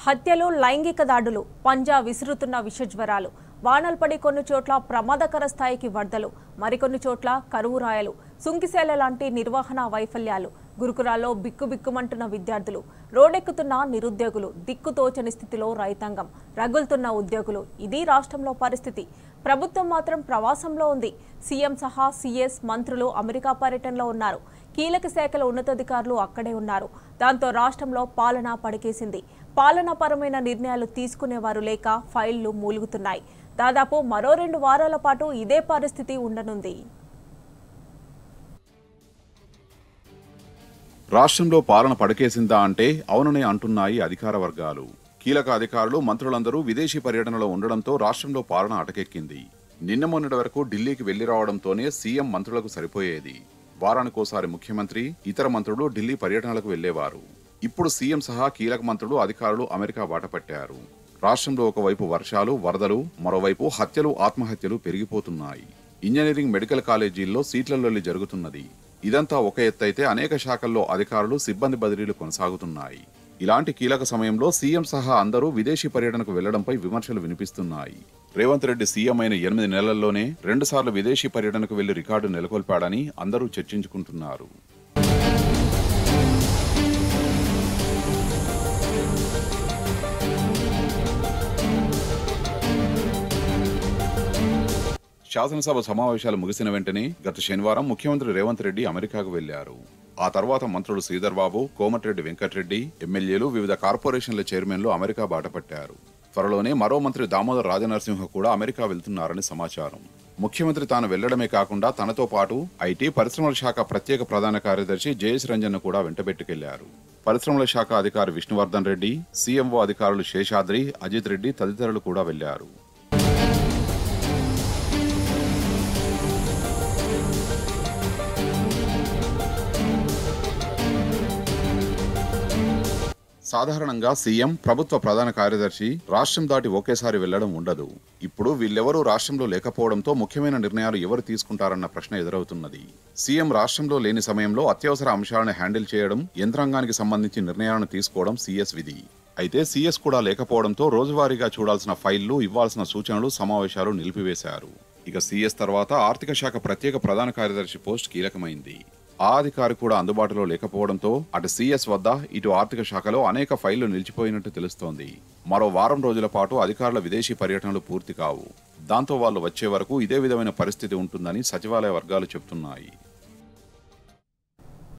హత్యలు, లైంగిక దాడులు, పంజా విసురుతున్న విషజ్వరాలు, వానలు పడి కొన్ని చోట్ల ప్రమాదకర స్థాయికి వరదలు, మరికొన్ని చోట్ల కరువు రాయలు, సుంకిసేల లాంటి నిర్వహణ వైఫల్యాలు, గురుకురాల్లో బిక్కుబిక్కుమంటున్న విద్యార్థులు, రోడ్డెక్కుతున్న నిరుద్యోగులు, దిక్కుతోచని స్థితిలో రైతాంగం, రగులుతున్న ఉద్యోగులు. ఇది రాష్ట్రంలో పరిస్థితి. ప్రభుత్వం మాత్రం ప్రవాసంలో ఉంది. సీఎం సహా సీఎస్, మంత్రులు అమెరికా పర్యటనలో ఉన్నారు. కీలక శాఖల ఉన్నతాధికారులు అక్కడే ఉన్నారు. దాంతో రాష్ట్రంలో పాలన పడికేసింది. పాలనాపరమైన నిర్ణయాలు తీసుకునేవారు లేక ఫైళ్లు మూలుగుతున్నాయి. దాదాపు మరో 2 వారాల పాటు ఇదే పరిస్థితి ఉండనుంది. రాష్ట్రంలో పాలన పడకేసిందా అంటే అవుననే అంటున్నాయి అధికార వర్గాలు. కీలక అధికారులు, మంత్రులందరూ విదేశీ పర్యటనలో ఉండడంతో రాష్ట్రంలో పాలన అటకెక్కింది. నిన్న మొన్నటి వరకు ఢిల్లీకి వెళ్లి రావడంతోనే సీఎం మంత్రులకు సరిపోయేది. వారానికోసారి ముఖ్యమంత్రి, ఇతర మంత్రులు ఢిల్లీ పర్యటనలకు వెళ్లేవారు. ఇప్పుడు సీఎం సహా కీలక మంత్రులు, అధికారులు అమెరికా బాట పట్టారు. రాష్ట్రంలో ఒకవైపు వర్షాలు, వరదలు, మరోవైపు హత్యలు, ఆత్మహత్యలు పెరిగిపోతున్నాయి. ఇంజనీరింగ్, మెడికల్ కాలేజీల్లో సీట్లలోల్లి జరుగుతున్నది. ఇదంతా ఒక ఎత్తైతే అనేక శాఖల్లో అధికారులు, సిబ్బంది బదిలీలు కొనసాగుతున్నాయి. ఇలాంటి కీలక సమయంలో సీఎం సహా అందరూ విదేశీ పర్యటనకు వెళ్లడంపై విమర్శలు వినిపిస్తున్నాయి. రేవంత్ రెడ్డి సీఎం అయిన 8 నెలల్లోనే 2 సార్లు విదేశీ పర్యటనకు వెళ్లి రికార్డు నెలకొల్పాడని అందరూ చర్చించుకుంటున్నారు. శాసనసభ సమావేశాలు ముగిసిన వెంటనే గత శనివారం ముఖ్యమంత్రి రేవంత్ రెడ్డి అమెరికాకు వెళ్లారు. ఆ తర్వాత మంత్రులు శ్రీధర్ బాబు, కోమటిరెడ్డి వెంకటరెడ్డి, ఎమ్మెల్యేలు, వివిధ కార్పొరేషన్ల చైర్మన్లు అమెరికా బాటపట్టారు. త్వరలోనే మరో మంత్రి దామోదర్ రాజనరసింహ కూడా అమెరికా వెళ్తున్నారని సమాచారం. ముఖ్యమంత్రి తాను వెళ్లడమే కాకుండా తనతో పాటు ఐటీ, పరిశ్రమల శాఖ ప్రత్యేక ప్రధాన కార్యదర్శి జయేష్ రంజన్ కూడా వెంటబెట్టుకెళ్లారు. పరిశ్రమల శాఖ అధికారి విష్ణువర్ధన్ రెడ్డి, సీఎంఓ అధికారులు శేషాద్రి, అజిత్ రెడ్డి తదితరులు కూడా వెళ్లారు. సాధారణంగా సీఎం, ప్రభుత్వ ప్రధాన కార్యదర్శి రాష్ట్రం దాటి ఒకేసారి వెళ్లడం ఉండదు. ఇప్పుడు వీళ్ళెవరూ రాష్ట్రంలో లేకపోవడంతో ముఖ్యమైన నిర్ణయాలు ఎవరు తీసుకుంటారన్న ప్రశ్న ఎదురవుతున్నది. సీఎం రాష్ట్రంలో లేని సమయంలో అత్యవసర అంశాలను హ్యాండిల్ చేయడం, యంత్రాంగానికి సంబంధించి నిర్ణయాలను తీసుకోవడం సీఎస్ విధి. అయితే సీఎస్ కూడా లేకపోవడంతో రోజువారీగా చూడాల్సిన ఫైళ్లు, ఇవ్వాల్సిన సూచనలు, సమావేశాలు నిలిపివేశారు. ఇక సీఎస్ తర్వాత ఆర్థిక శాఖ ప్రత్యేక ప్రధాన కార్యదర్శి పోస్ట్ కీలకమైంది. ఆ అధికారి కూడా అందుబాటులో లేకపోవడంతో అటు సీఎస్ వద్ద, ఇటు ఆర్థిక శాఖలో అనేక ఫైళ్లు నిలిచిపోయినట్టు తెలుస్తోంది. మరో వారం రోజుల పాటు అధికారుల విదేశీ పర్యటనలు పూర్తి కావు. దాంతో వాళ్ళు వచ్చే వరకు ఇదే విధమైన పరిస్థితి ఉంటుందని సచివాలయ వర్గాలు చెబుతున్నాయి.